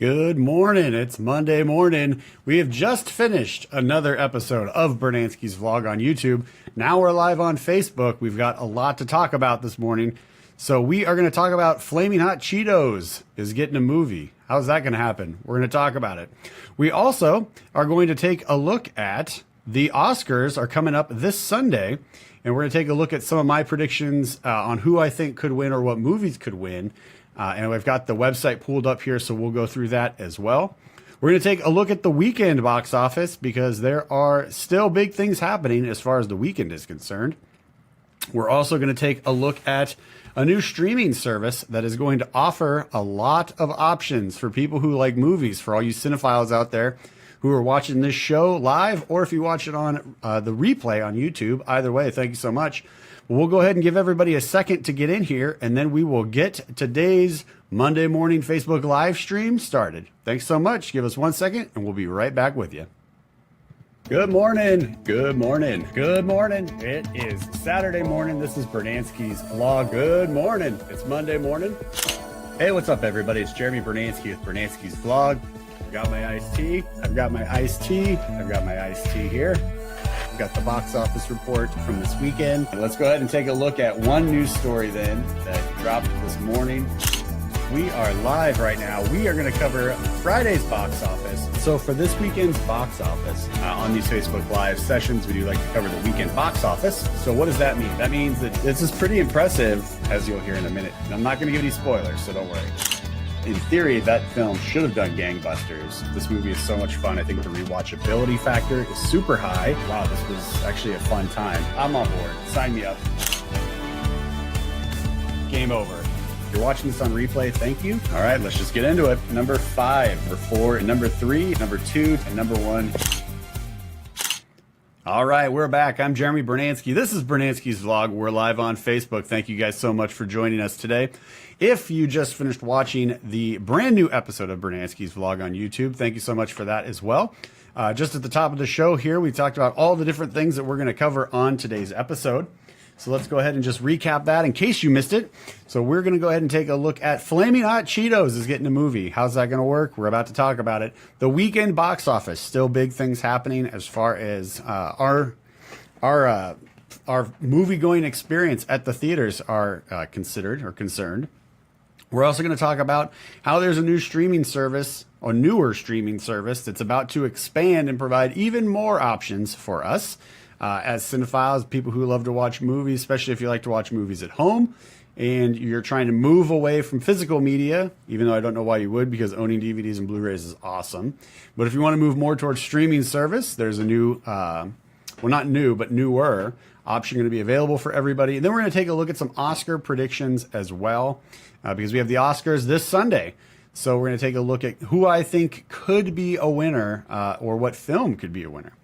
Good morning. It's Monday morning. We have just finished another episode of Brunansky's Vlog on YouTube. Now we're live on Facebook. We've got a lot to talk about this morning. So we are going to talk about Flaming Hot Cheetos is getting a movie. How's that going to happen? We're going to talk about it. We also are going to take a look at the Oscars are coming up this Sunday. And we're going to take a look at some of my predictions on who I think could win or what movies could win. And we've got the website pulled up here, so we'll go through that as well. We're going to take a look at the weekend box office because there are still big things happening as far as the weekend is concerned. We're also going to take a look at a new streaming service that is going to offer a lot of options for people who like movies, for all you cinephiles out there who are watching this show live, or if you watch it on the replay on YouTube. Either way, thank you so much. We'll go ahead and give everybody a second to get in here, and then we will get today's Monday morning Facebook live stream started. Thanks so much. Give us 1 second, and we'll be right back with you. Good morning. Good morning. Good morning. It is Saturday morning. This is Brunansky's Vlog. Good morning. It's Monday morning. Hey, what's up, everybody? It's Jeremy Brunansky with Brunansky's Vlog. I've got my iced tea. I've got my iced tea. I've got my iced tea here. We've got the box office report from this weekend. And let's go ahead and take a look at one news story then that dropped this morning. We are live right now. We are going to cover Friday's box office. So for this weekend's box office, on these Facebook Live sessions, we do like to cover the weekend box office. So what does that mean? That means that this is pretty impressive, as you'll hear in a minute. And I'm not going to give any spoilers, so don't worry. In theory, that film should have done gangbusters. This movie is so much fun. I think the rewatchability factor is super high. Wow, this was actually a fun time. I'm on board. Sign me up. Game over. If you're watching this on replay, thank you. All right, let's just get into it. Number 5, number 4, and number 3, number 2, and number 1. All right, we're back. I'm Jeremy Brunansky. This is Brunansky's Vlog. We're live on Facebook. Thank you guys so much for joining us today. If you just finished watching the brand new episode of Brunansky's Vlog on YouTube, thank you so much for that as well. Just at the top of the show here, we talked about all the different things that we're going to cover on today's episode. So let's go ahead and just recap that in case you missed it. So we're going to go ahead and take a look at Flaming Hot Cheetos is getting a movie. How's that going to work? We're about to talk about it. The weekend box office, still big things happening as far as our movie-going experience at the theaters are concerned. We're also going to talk about how there's a new streaming service, or newer streaming service, that's about to expand and provide even more options for us. As cinephiles, people who love to watch movies, especially if you like to watch movies at home and you're trying to move away from physical media, even though I don't know why you would, because owning DVDs and Blu-rays is awesome. But if you want to move more towards streaming service, there's a new, well, not new, but newer option going to be available for everybody. And then we're going to take a look at some Oscar predictions as well, because we have the Oscars this Sunday. So we're going to take a look at who I think could be a winner, or what film could be a winner.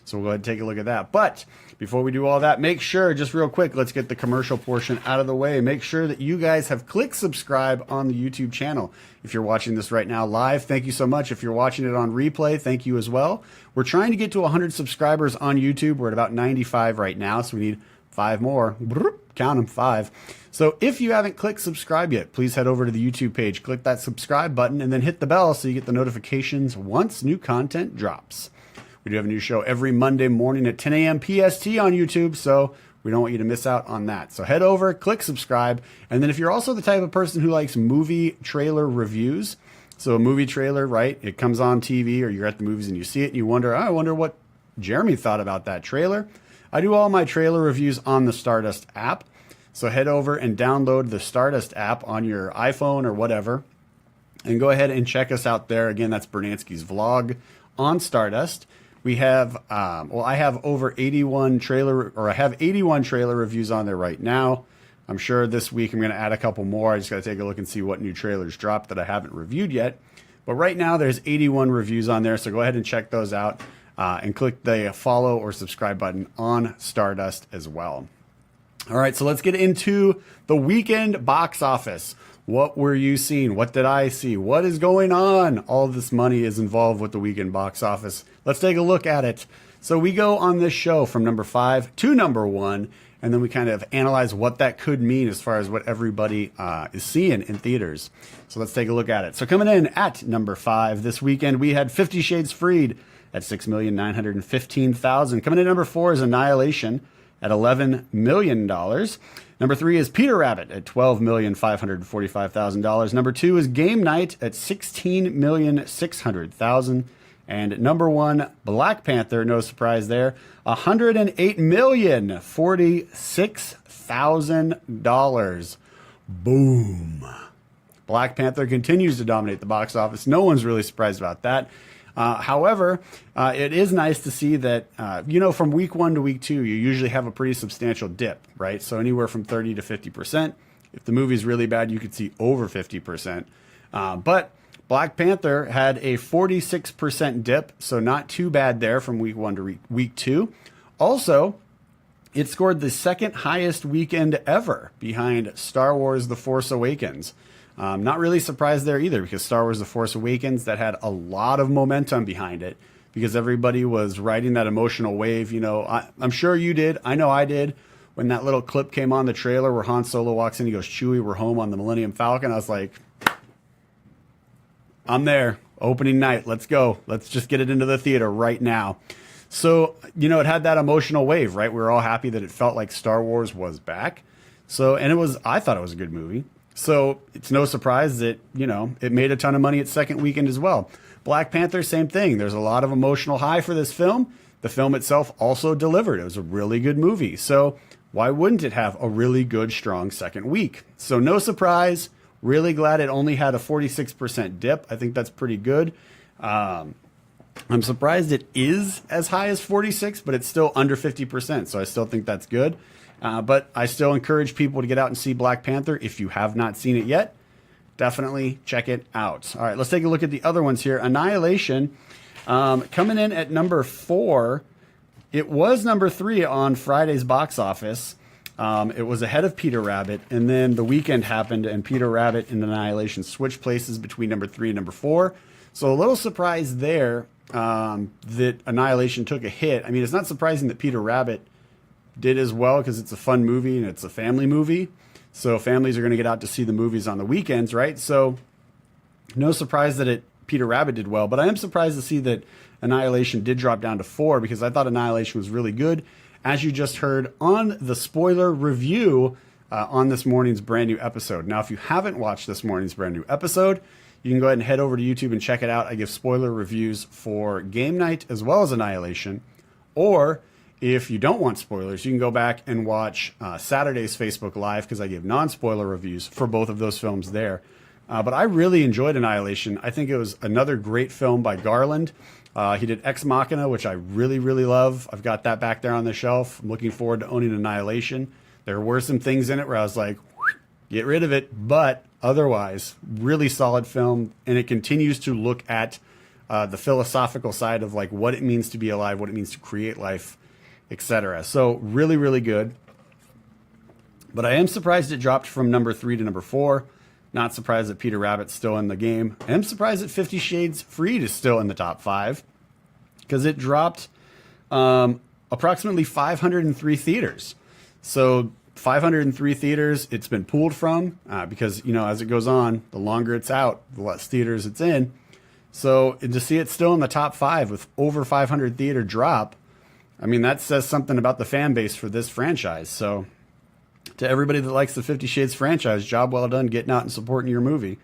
So we'll go ahead and take a look at that. But before we do all that, make sure, just real quick, let's get the commercial portion out of the way. Make sure that you guys have clicked subscribe on the YouTube channel. If you're watching this right now live, thank you so much. If you're watching it on replay, thank you as well. We're trying to get to 100 subscribers on YouTube. We're at about 95 right now, so we need 5 more. Count them, 5. So if you haven't clicked subscribe yet, please head over to the YouTube page, click that subscribe button, and then hit the bell so you get the notifications once new content drops. We do have a new show every Monday morning at 10 a.m. PST on YouTube, so we don't want you to miss out on that. So head over, click subscribe, and then if you're also the type of person who likes movie trailer reviews, so a movie trailer, right, it comes on TV or you're at the movies and you see it and you wonder, I wonder what Jeremy thought about that trailer. I do all my trailer reviews on the Stardust app, so head over and download the Stardust app on your iPhone or whatever, and go ahead and check us out there. Again, that's Brunansky's Vlog on Stardust. We have, I have over 81 trailer, or I have 81 trailer reviews on there right now. I'm sure this week I'm going to add a couple more. I just got to take a look and see what new trailers dropped that I haven't reviewed yet. But right now there's 81 reviews on there, so go ahead and check those out and click the follow or subscribe button on Stardust as well. All right, so let's get into the weekend box office. What were you seeing? What did I see? What is going on? All of this money is involved with the weekend box office. Let's take a look at it. So we go on this show from number 5 to number 1, and then we kind of analyze what that could mean as far as what everybody is seeing in theaters. So let's take a look at it. So coming in at number 5 this weekend, we had 50 Shades Freed at $6,915,000. Coming in at number 4 is Annihilation at $11 million. Number 3 is Peter Rabbit at $12,545,000. Number 2 is Game Night at $16,600,000. And number 1, Black Panther, no surprise there, $108,046,000. Boom. Black Panther continues to dominate the box office. No one's really surprised about that. However, it is nice to see that, from week 1 to week 2, you usually have a pretty substantial dip, right? So anywhere from 30 to 50%. If the movie's really bad, you could see over 50%. But Black Panther had a 46% dip, so not too bad there from week 1 to week 2. Also, it scored the second highest weekend ever behind Star Wars The Force Awakens. Not really surprised there either, because Star Wars The Force Awakens, that had a lot of momentum behind it because everybody was riding that emotional wave. I'm sure you did. I know I did. When that little clip came on the trailer where Han Solo walks in, he goes, "Chewie, we're home on the Millennium Falcon." I was like, I'm there. Opening night. Let's go. Let's just get it into the theater right now. So, it had that emotional wave, right? We were all happy that it felt like Star Wars was back. So, and I thought it was a good movie. So it's no surprise that, it made a ton of money its second weekend as well. Black Panther, same thing. There's a lot of emotional high for this film. The film itself also delivered. It was a really good movie. So why wouldn't it have a really good, strong second week? So no surprise. Really glad it only had a 46% dip. I think that's pretty good. I'm surprised it is as high as 46, but it's still under 50%. So I still think that's good. But I still encourage people to get out and see Black Panther. If you have not seen it yet, definitely check it out. All right, let's take a look at the other ones here. Annihilation, coming in at number 4. It was number 3 on Friday's box office. It was ahead of Peter Rabbit, and then the weekend happened, and Peter Rabbit and Annihilation switched places between number 3 and number 4. So a little surprise there that Annihilation took a hit. I mean, it's not surprising that Peter Rabbit did as well because it's a fun movie and it's a family movie. So families are going to get out to see the movies on the weekends, right? So no surprise that Peter Rabbit did well, but I am surprised to see that Annihilation did drop down to 4 because I thought Annihilation was really good. As you just heard on the spoiler review on this morning's brand new episode. Now, if you haven't watched this morning's brand new episode, you can go ahead and head over to YouTube and check it out. I give spoiler reviews for Game Night as well as Annihilation. Or if you don't want spoilers, you can go back and watch Saturday's Facebook Live because I give non-spoiler reviews for both of those films there. But I really enjoyed Annihilation. I think it was another great film by Garland. He did Ex Machina, which I really, really love. I've got that back there on the shelf. I'm looking forward to owning Annihilation. There were some things in it where I was like, get rid of it. But otherwise, really solid film. And it continues to look at the philosophical side of like what it means to be alive, what it means to create life, etc. So really, really good. But I am surprised it dropped from number 3 to number 4. Not surprised that Peter Rabbit's still in the game. I am surprised that 50 Shades Freed is still in the top 5 because it dropped approximately 503 theaters. So 503 theaters it's been pulled from because, as it goes on, the longer it's out, the less theaters it's in. So to see it still in the top 5 with over 500 theater drop, I mean, that says something about the fan base for this franchise. So to everybody that likes the 50 Shades franchise, job well done getting out and supporting your movie.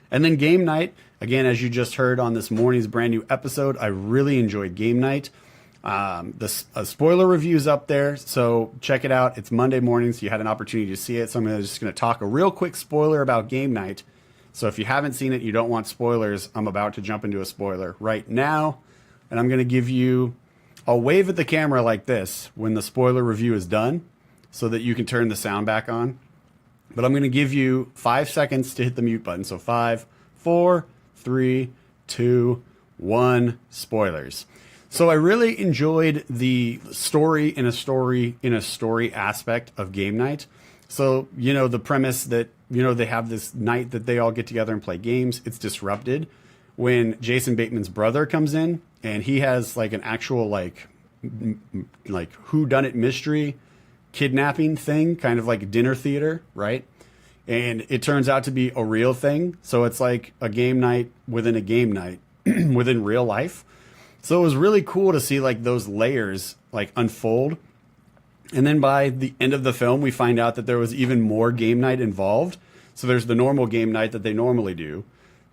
And then Game Night, again, as you just heard on this morning's brand new episode, I really enjoyed Game Night. The spoiler review is up there, so check it out. It's Monday morning, so you had an opportunity to see it. So I'm just going to talk a real quick spoiler about Game Night. So if you haven't seen it, you don't want spoilers, I'm about to jump into a spoiler right now. And I'm going to give you, I'll wave at the camera like this when the spoiler review is done, so that you can turn the sound back on. But I'm going to give you 5 seconds to hit the mute button. So 5, 4, 3, 2, 1, spoilers. So I really enjoyed the story in a story aspect of Game Night. So, the premise that, they have this night that they all get together and play games. It's disrupted when Jason Bateman's brother comes in and he has like an actual like whodunit mystery kidnapping thing, kind of like a dinner theater, right? And it turns out to be a real thing. So it's like a game night within a game night within real life. So it was really cool to see like those layers like unfold. And then by the end of the film, we find out that there was even more game night involved. So there's the normal game night that they normally do.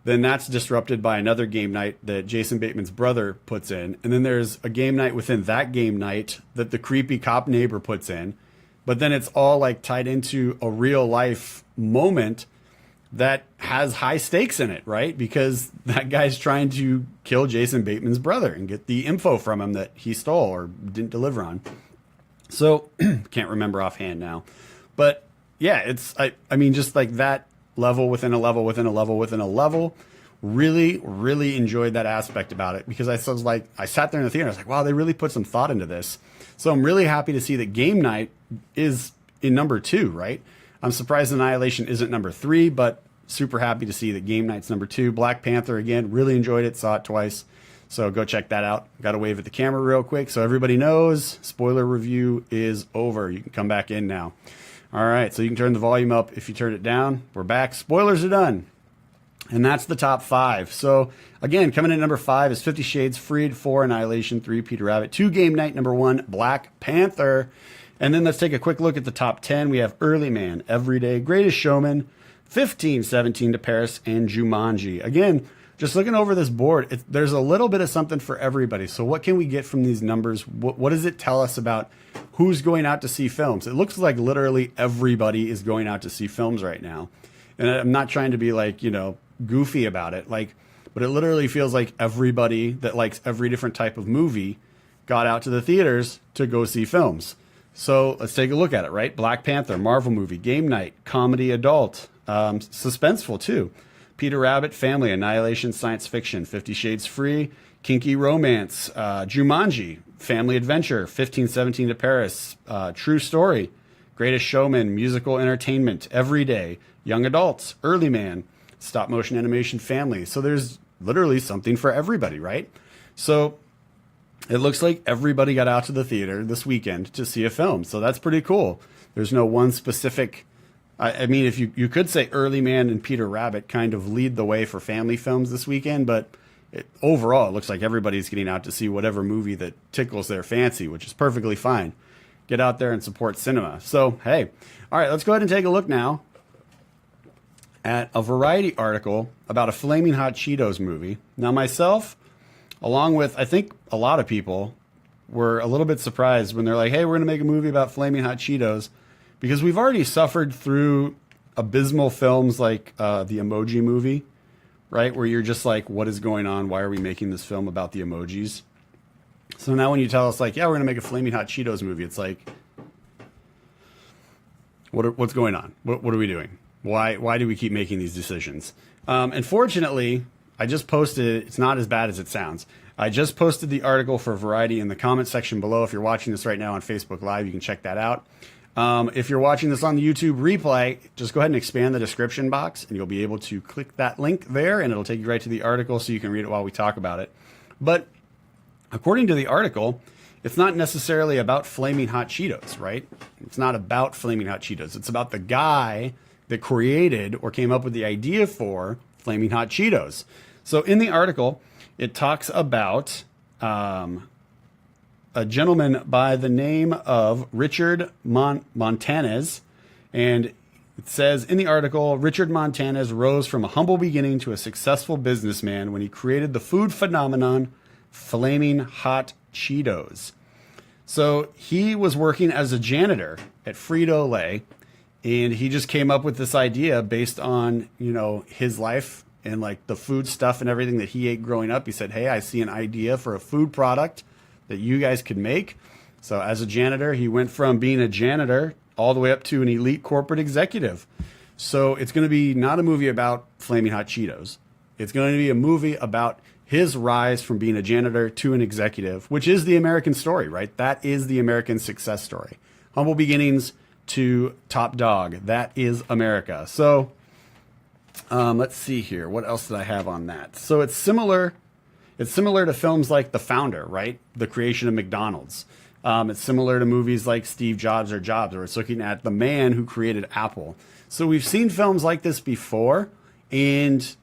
Then that's disrupted by another game night that Jason Bateman's brother puts in. And then there's a game night within that game night that the creepy cop neighbor puts in. But then it's all like tied into a real life moment that has high stakes in it, right? Because that guy's trying to kill Jason Bateman's brother and get the info from him that he stole or didn't deliver on. So can't remember offhand now. But yeah, it's, I mean, just like that level within a level within a level within a level. Really, really enjoyed that aspect about it because I was like, I sat there in the theater, I was like, wow, they really put some thought into this. So I'm really happy to see that game night is in number 2, right? I'm surprised Annihilation isn't number 3, but super happy to see that game night's number 2. Black Panther, again, really enjoyed it, saw it twice. So go check that out. Got to wave at the camera real quick so everybody knows spoiler review is over. You can come back in now. All right, so you can turn the volume up if you turn it down. We're back. Spoilers are done. And that's the top 5. So again, coming in at number 5 is 50 Shades Freed, 4 Annihilation, 3 Peter Rabbit, 2 Game Night, number 1 Black Panther. And then let's take a quick look at the top 10. We have Early Man, Everyday, Greatest Showman, 15, 17 to Paris, and Jumanji. Again, just looking over this board, there's a little bit of something for everybody. So what can we get from these numbers? What does it tell us about who's going out to see films? It looks like literally everybody is going out to see films right now. And I'm not trying to be like, you know, goofy about it, like, but it literally feels like everybody that likes every different type of movie got out to the theaters to go see films. So let's take a look at it, right? Black Panther, Marvel movie, game night, comedy, adult, suspenseful too. Peter Rabbit, family, Annihilation, science fiction, 50 Shades Free, kinky romance, Jumanji, family adventure, 15, 17 to Paris, true story, Greatest Showman, musical entertainment, everyday, young adults, Early Man, stop motion animation, family. So there's literally something for everybody, right? So it looks like everybody got out to the theater this weekend to see a film. So that's pretty cool. There's no one specific, I mean, if you could say Early Man and Peter Rabbit kind of lead the way for family films this weekend, but overall, it looks like everybody's getting out to see whatever movie that tickles their fancy, which is perfectly fine. Get out there and support cinema. So, hey, all right, let's go ahead and take a look now at a Variety article about a Flaming Hot Cheetos movie. Now, myself, along with, I think, a lot of people, were a little bit surprised when they're like, hey, we're going to make a movie about Flaming Hot Cheetos, because we've already suffered through abysmal films like the Emoji Movie, right, where you're just like, what is going on? Why are we making this film about the emojis? So now when you tell us, like, yeah, we're going to make a Flaming Hot Cheetos movie, it's like, what's going on? What are we doing? Why do we keep making these decisions? And fortunately, I just posted, it's not as bad as it sounds. I just posted the article for Variety in the comment section below. If you're watching this right now on Facebook Live, you can check that out. If you're watching this on the YouTube replay, just go ahead and expand the description box and you'll be able to click that link there and it'll take you right to the article so you can read it while we talk about it. But according to the article, it's not necessarily about Flaming Hot Cheetos, right? It's not about Flaming Hot Cheetos. It's about the guy that created or came up with the idea for Flaming Hot Cheetos. So in the article, it talks about a gentleman by the name of Richard Montanez. And it says in the article, Richard Montanez rose from a humble beginning to a successful businessman when he created the food phenomenon Flaming Hot Cheetos. So he was working as a janitor at Frito-Lay, and he just came up with this idea based on, you know, his life and like the food stuff and everything that he ate growing up. He said, hey, I see an idea for a food product that you guys could make. So as a janitor, he went from being a janitor all the way up to an elite corporate executive. So it's going to be not a movie about Flaming Hot Cheetos. It's going to be a movie about his rise from being a janitor to an executive, which is the American story, right? That is the American success story. Humble beginnings to top dog. That is America. So let's see here. What else did I have on that? So it's similar to films like The Founder, right? The creation of McDonald's. It's similar to movies like Steve Jobs or Jobs, where it's looking at the man who created Apple. So we've seen films like this before, and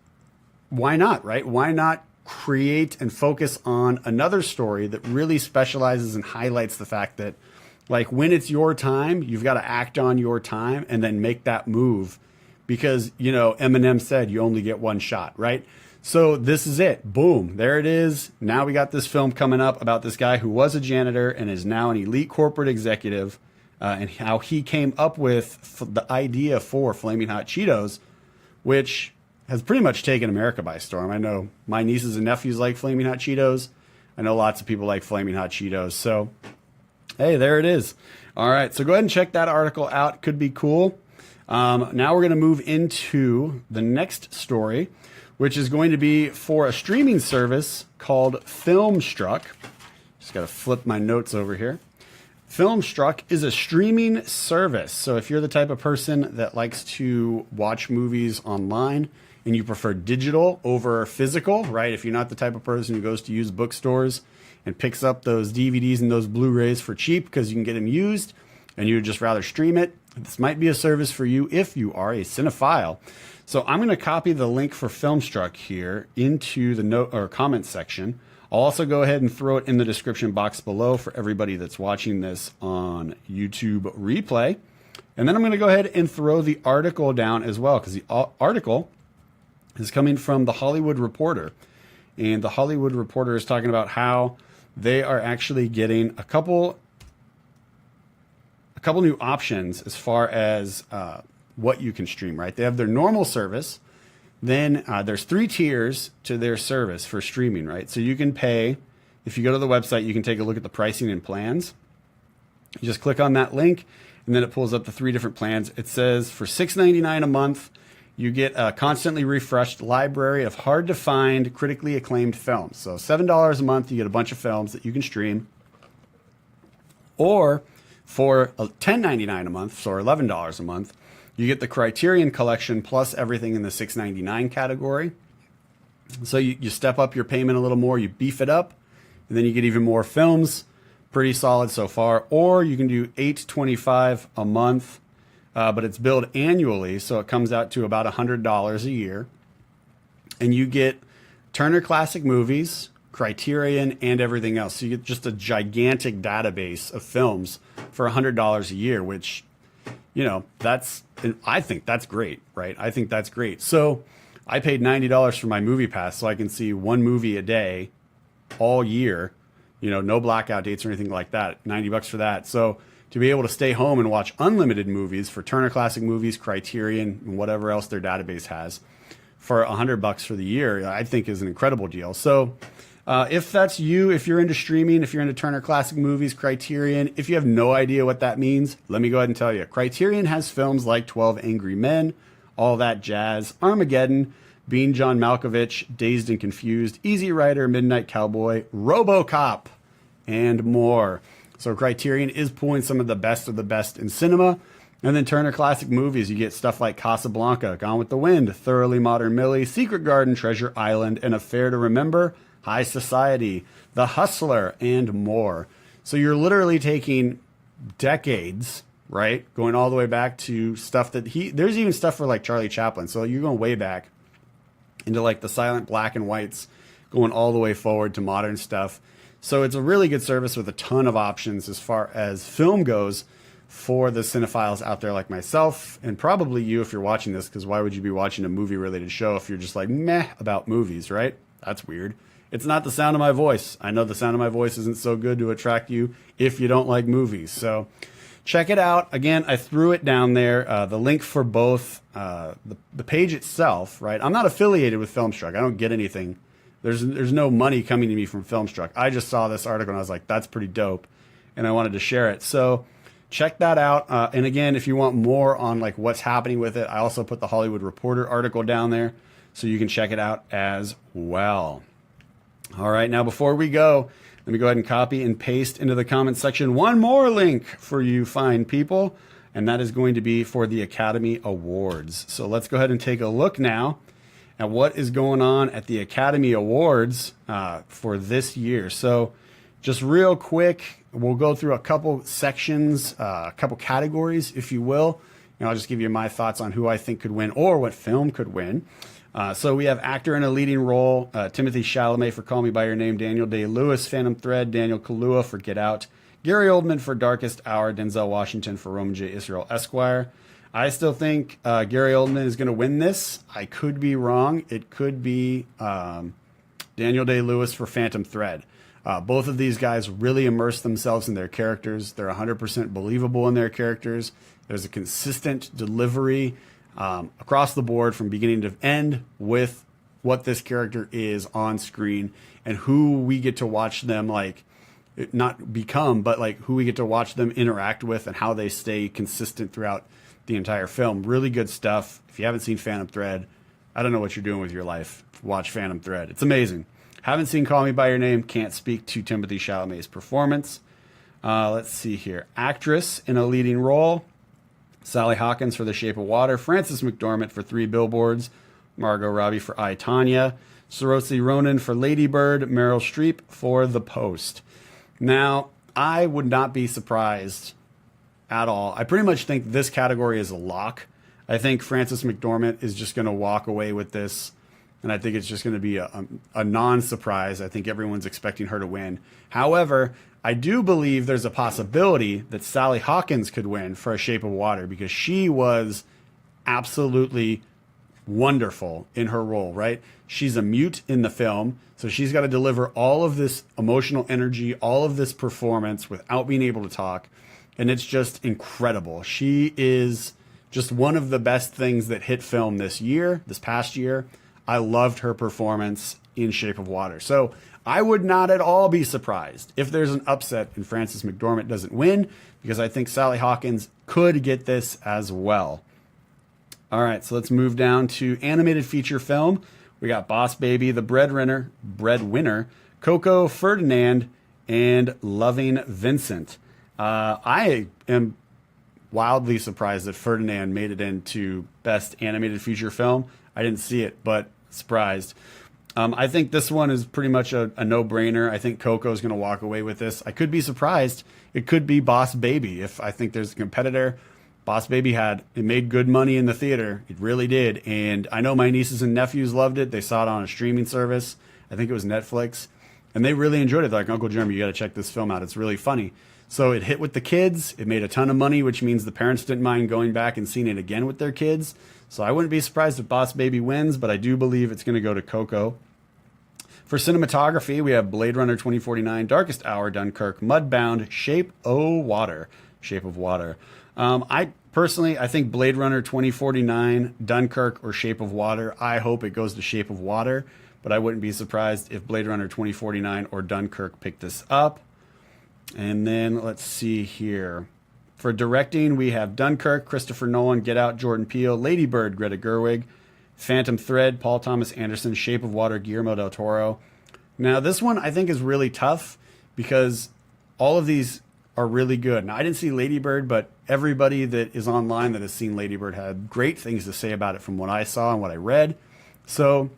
why not, right? Why not create and focus on another story that really specializes and highlights the fact that, like, when it's your time, you've got to act on your time and then make that move, because, you know, Eminem said you only get one shot, right? So this is it. Boom. There it is. Now we got this film coming up about this guy who was a janitor and is now an elite corporate executive, and how he came up with the idea for Flaming Hot Cheetos, which has pretty much taken America by storm. I know my nieces and nephews like Flaming Hot Cheetos. I know lots of people like Flaming Hot Cheetos. So, hey, there it is. All right, so go ahead and check that article out. Could be cool. Now we're going to move into the next story, which is going to be for a streaming service called Filmstruck. Just got to flip my notes over here. Filmstruck is a streaming service. So if you're the type of person that likes to watch movies online and you prefer digital over physical, right? If you're not the type of person who goes to used bookstores and picks up those DVDs and those Blu-rays for cheap because you can get them used, and you would just rather stream it, this might be a service for you if you are a cinephile. So I'm going to copy the link for Filmstruck here into the note or comment section. I'll also go ahead and throw it in the description box below for everybody that's watching this on YouTube replay. And then I'm going to go ahead and throw the article down as well, because the article is coming from The Hollywood Reporter. And The Hollywood Reporter is talking about how they are actually getting a couple new options as far as what you can stream, right? They have their normal service. Then there's 3 tiers to their service for streaming, right? So you can pay, if you go to the website, you can take a look at the pricing and plans. You just click on that link, and then it pulls up the 3 different plans. It says for $6.99 a month, you get a constantly refreshed library of hard-to-find, critically acclaimed films. So $7 a month, you get a bunch of films that you can stream. Or for $10.99 a month, so $11 a month, you get the Criterion collection plus everything in the $6.99 category. So you step up your payment a little more, you beef it up, and then you get even more films. Pretty solid so far. Or you can do $8.25 a month, but it's billed annually, so it comes out to about $100 a year. And you get Turner Classic Movies, Criterion, and everything else. So you get just a gigantic database of films for $100 a year, which, you know, I think that's great, right? I think that's great. So I paid $90 for my movie pass so I can see one movie a day all year, you know, no blackout dates or anything like that. $90 for that. So to be able to stay home and watch unlimited movies for Turner Classic Movies, Criterion, and whatever else their database has for $100 for the year, I think is an incredible deal. So if that's you, if you're into streaming, if you're into Turner Classic Movies, Criterion, if you have no idea what that means, let me go ahead and tell you. Criterion has films like 12 Angry Men, All That Jazz, Armageddon, Being John Malkovich, Dazed and Confused, Easy Rider, Midnight Cowboy, RoboCop, and more. So Criterion is pulling some of the best in cinema. And then Turner Classic Movies, you get stuff like Casablanca, Gone with the Wind, Thoroughly Modern Millie, Secret Garden, Treasure Island, An Affair to Remember, High Society, The Hustler, and more. So you're literally taking decades, right? Going all the way back to stuff that there's even stuff for like Charlie Chaplin. So you're going way back into like the silent black and whites, going all the way forward to modern stuff. So it's a really good service with a ton of options as far as film goes for the cinephiles out there like myself, and probably you if you're watching this, because why would you be watching a movie related show if you're just like meh about movies, right? That's weird. It's not the sound of my voice. I know the sound of my voice isn't so good to attract you if you don't like movies. So check it out. Again, I threw it down there. The link for both the page itself, right? I'm not affiliated with Filmstruck. I don't get anything. There's no money coming to me from Filmstruck. I just saw this article and I was like, that's pretty dope, and I wanted to share it. So check that out. And again, if you want more on like what's happening with it, I also put the Hollywood Reporter article down there so you can check it out as well. All right, now before we go, let me go ahead and copy and paste into the comment section one more link for you fine people, and that is going to be for the Academy Awards. So let's go ahead and take a look now at what is going on at the Academy Awards for this year. So just real quick, We'll go through a couple sections, a couple categories, if you will, and I'll just give you my thoughts on who I think could win or what film could win. So we have actor in a leading role, Timothée Chalamet for Call Me By Your Name, Daniel Day-Lewis, Phantom Thread, Daniel Kaluuya for Get Out, Gary Oldman for Darkest Hour, Denzel Washington for Roman J. Israel Esquire. I still think Gary Oldman is going to win this. I could be wrong. It could be Daniel Day-Lewis for Phantom Thread. Both of these guys really immerse themselves in their characters. They're 100% believable in their characters. There's a consistent delivery across the board from beginning to end with what this character is on screen and who we get to watch them, like, not become, but like who we get to watch them interact with and how they stay consistent throughout the entire film. Really good stuff. If you haven't seen Phantom Thread, I don't know what you're doing with your life. Watch Phantom Thread. It's amazing. Haven't seen Call Me By Your Name. Can't speak to Timothée Chalamet's performance. Let's see here. Actress in a leading role, Sally Hawkins for The Shape of Water, Frances McDormand for 3 Billboards, Margot Robbie for I, Tonya, Saoirse Ronan for Lady Bird, Meryl Streep for The Post. Now, I would not be surprised at all. I pretty much think this category is a lock. I think Frances McDormand is just going to walk away with this, and I think it's just going to be a non-surprise. I think everyone's expecting her to win. However, I do believe there's a possibility that Sally Hawkins could win for A Shape of Water because she was absolutely wonderful in her role, right? She's a mute in the film, so she's got to deliver all of this emotional energy, all of this performance without being able to talk, and it's just incredible. She is just one of the best things that hit film this past year. I loved her performance in Shape of Water. So I would not at all be surprised if there's an upset and Frances McDormand doesn't win, because I think Sally Hawkins could get this as well. All right, so let's move down to animated feature film. We got Boss Baby, The Breadwinner, Coco, Ferdinand, and Loving Vincent. I am wildly surprised that Ferdinand made it into Best Animated Feature Film. I didn't see it, but surprised. I think this one is pretty much a no-brainer. I think Coco is going to walk away with this. I could be surprised. It could be Boss Baby if I think there's a competitor. Boss Baby it made good money in the theater. It really did. And I know my nieces and nephews loved it. They saw it on a streaming service. I think it was Netflix. And they really enjoyed it. They're like, Uncle Jeremy, you got to check this film out. It's really funny. So it hit with the kids. It made a ton of money, which means the parents didn't mind going back and seeing it again with their kids. So I wouldn't be surprised if Boss Baby wins, but I do believe it's going to go to Coco. For cinematography, we have Blade Runner 2049, Darkest Hour, Dunkirk, Mudbound, Shape of Water. I think Blade Runner 2049, Dunkirk, or Shape of Water. I hope it goes to Shape of Water, but I wouldn't be surprised if Blade Runner 2049 or Dunkirk pick this up. And then let's see here. For directing, we have Dunkirk, Christopher Nolan, Get Out, Jordan Peele, Lady Bird, Greta Gerwig, Phantom Thread, Paul Thomas Anderson, Shape of Water, Guillermo del Toro. Now, this one I think is really tough because all of these are really good. Now, I didn't see Lady Bird, but everybody that is online that has seen Lady Bird had great things to say about it from what I saw and what I read. So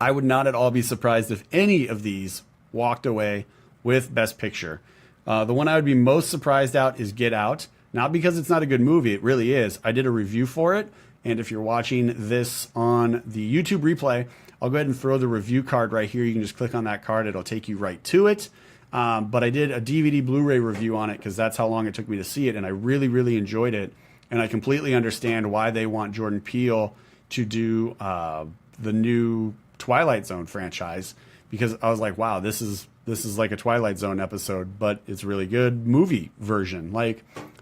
I would not at all be surprised if any of these walked away with Best Picture. The one I would be most surprised out is Get Out. Not because it's not a good movie, it really is. I did a review for it, and if you're watching this on the YouTube replay, I'll go ahead and throw the review card right here. You can just click on that card. It'll take you right to it. But I did a DVD Blu-ray review on it because that's how long it took me to see it, and I really, really enjoyed it. And I completely understand why they want Jordan Peele to do the new Twilight Zone franchise, because I was like, wow, this is like a Twilight Zone episode, but it's really good movie version.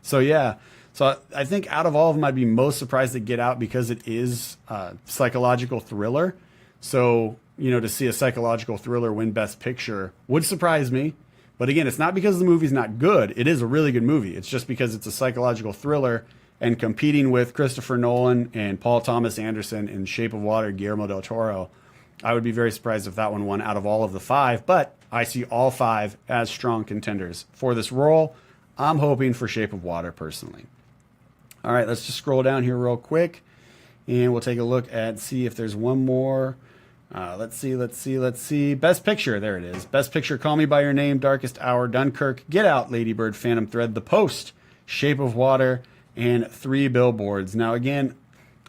So I think out of all of them, I'd be most surprised to Get Out because it is a psychological thriller. So, to see a psychological thriller win Best Picture would surprise me. But again, it's not because the movie's not good. It is a really good movie. It's just because it's a psychological thriller and competing with Christopher Nolan and Paul Thomas Anderson in Shape of Water, Guillermo del Toro. I would be very surprised if that one won out of all of the 5, but I see all 5 as strong contenders for this role. I'm hoping for Shape of Water personally. All right, let's just scroll down here real quick, and we'll take a look see if there's one more Let's see. Best Picture, there it is. Best Picture, Call Me By Your Name, Darkest Hour, Dunkirk, Get Out, Lady Bird, Phantom Thread, The Post, Shape of Water, and 3 Billboards. Now, again,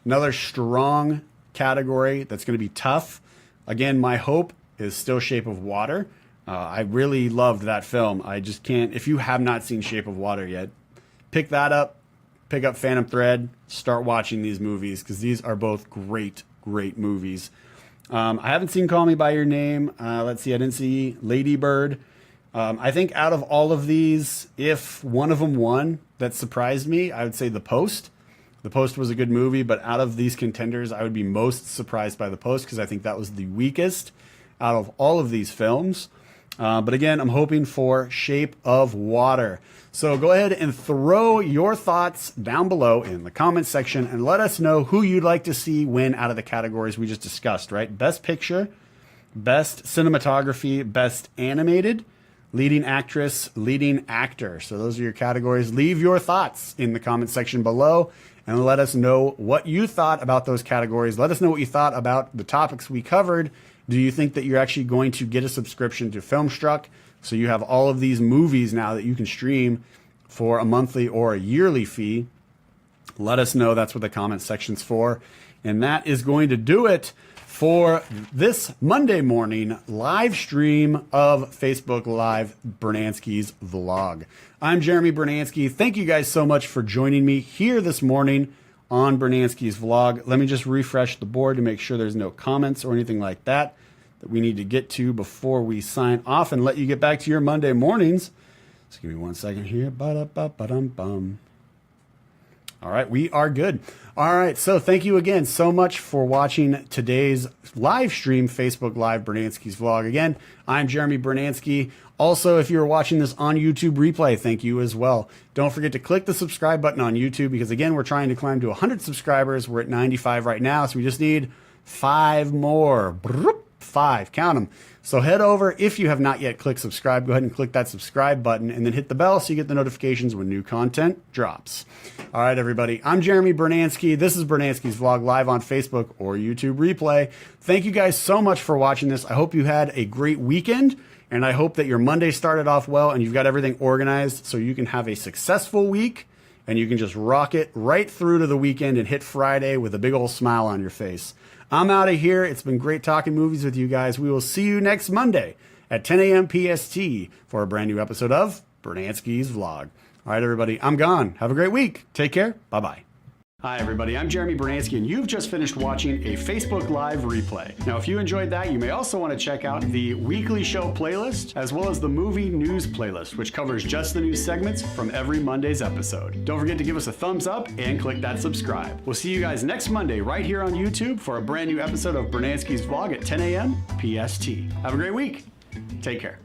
another strong category that's going to be tough. Again, my hope is still Shape of Water. I really loved that film. I just can't, if you have not seen Shape of Water yet, pick that up, pick up Phantom Thread, start watching these movies, because these are both great, great movies. I haven't seen Call Me By Your Name. Let's see, I didn't see Lady Bird. I think out of all of these, if one of them won that surprised me, I would say The Post. The Post was a good movie, but out of these contenders, I would be most surprised by The Post because I think that was the weakest out of all of these films. But again, I'm hoping for Shape of Water. So go ahead and throw your thoughts down below in the comments section and let us know who you'd like to see win out of the categories we just discussed, right? Best Picture, Best Cinematography, Best Animated, Leading Actress, Leading Actor. So those are your categories. Leave your thoughts in the comment section below and let us know what you thought about those categories. Let us know what you thought about the topics we covered. Do you think that you're actually going to get a subscription to Filmstruck so you have all of these movies now that you can stream for a monthly or a yearly fee? Let us know. That's what the comment section's for. And that is going to do it for this Monday morning live stream of Facebook Live Brunansky's Vlog. I'm Jeremy Brunansky. Thank you guys so much for joining me here this morning on Brunansky's Vlog. Let me just refresh the board to make sure there's no comments or anything like that we need to get to before we sign off and let you get back to your Monday mornings. Just give me 1 second here. Ba-da-ba-ba-dum-bum. All right, we are good. All right, so thank you again so much for watching today's live stream, Facebook Live Brunansky's Vlog. Again, I'm Jeremy Brunansky. Also, if you're watching this on YouTube replay, thank you as well. Don't forget to click the subscribe button on YouTube because, again, we're trying to climb to 100 subscribers. We're at 95 right now, so we just need 5 more. 5, count them. So head over, if you have not yet clicked subscribe, go ahead and click that subscribe button and then hit the bell so you get the notifications when new content drops. All right, everybody, I'm Jeremy Brunansky. This is Brunansky's Vlog live on Facebook or YouTube replay. Thank you guys so much for watching this. I hope you had a great weekend, and I hope that your Monday started off well and you've got everything organized so you can have a successful week and you can just rock it right through to the weekend and hit Friday with a big old smile on your face. I'm out of here. It's been great talking movies with you guys. We will see you next Monday at 10 a.m. PST for a brand new episode of Brunansky's Vlog. All right, everybody, I'm gone. Have a great week. Take care. Bye-bye. Hi, everybody. I'm Jeremy Brunansky, and you've just finished watching a Facebook Live replay. Now, if you enjoyed that, you may also want to check out the weekly show playlist, as well as the movie news playlist, which covers just the news segments from every Monday's episode. Don't forget to give us a thumbs up and click that subscribe. We'll see you guys next Monday right here on YouTube for a brand new episode of Brunansky's Vlog at 10 a.m. PST. Have a great week. Take care.